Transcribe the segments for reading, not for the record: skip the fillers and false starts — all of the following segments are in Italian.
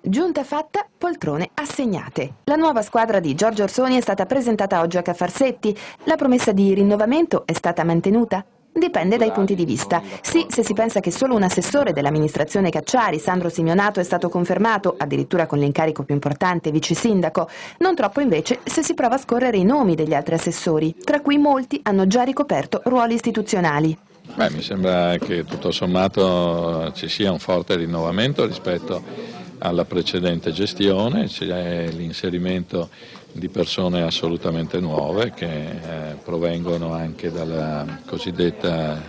Giunta fatta, poltrone assegnate. La nuova squadra di Giorgio Orsoni è stata presentata oggi a Cafarsetti. La promessa di rinnovamento è stata mantenuta? Dipende dai punti di vista. Sì, se si pensa che solo un assessore dell'amministrazione Cacciari, Sandro Simeonato, è stato confermato, addirittura con l'incarico più importante, vice sindaco. Non troppo invece se si prova a scorrere i nomi degli altri assessori, tra cui molti hanno già ricoperto ruoli istituzionali. Mi sembra che tutto sommato ci sia un forte rinnovamento rispetto alla precedente gestione, c'è l'inserimento di persone assolutamente nuove che provengono anche dalla cosiddetta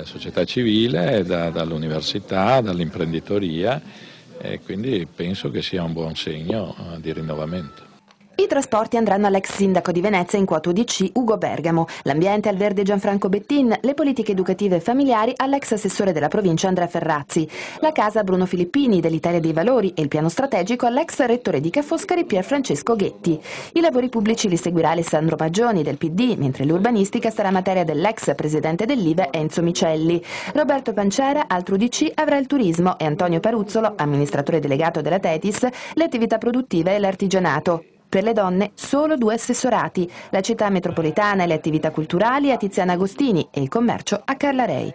società civile, dall'università, dall'imprenditoria, e quindi penso che sia un buon segno di rinnovamento. I trasporti andranno all'ex sindaco di Venezia in quota UDC Ugo Bergamo, l'ambiente al verde Gianfranco Bettin, le politiche educative e familiari all'ex assessore della provincia Andrea Ferrazzi, la casa Bruno Filippini dell'Italia dei Valori e il piano strategico all'ex rettore di Ca' Foscari Pier Francesco Ghetti. I lavori pubblici li seguirà Alessandro Maggioni del PD, mentre l'urbanistica sarà materia dell'ex presidente dell'IVE Enzo Micelli. Roberto Pancera, altro UDC, avrà il turismo e Antonio Paruzzolo, amministratore delegato della Tetis, le attività produttive e l'artigianato. Per le donne solo 2 assessorati, la città metropolitana e le attività culturali a Tiziana Agostini e il commercio a Carla Rei.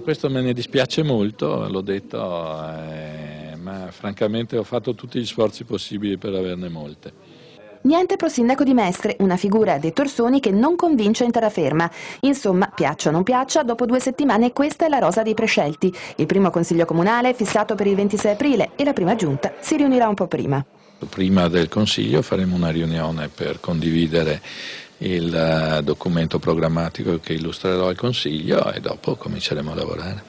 Questo me ne dispiace molto, l'ho detto, ma francamente ho fatto tutti gli sforzi possibili per averne molte. Niente pro sindaco di Mestre, una figura, ha detto Orsoni, che non convince in terraferma. Insomma, piaccia o non piaccia, dopo 2 settimane questa è la rosa dei prescelti. Il primo consiglio comunale è fissato per il 26 aprile e la prima giunta si riunirà un po' prima. Prima del Consiglio faremo una riunione per condividere il documento programmatico che illustrerò al Consiglio e dopo cominceremo a lavorare.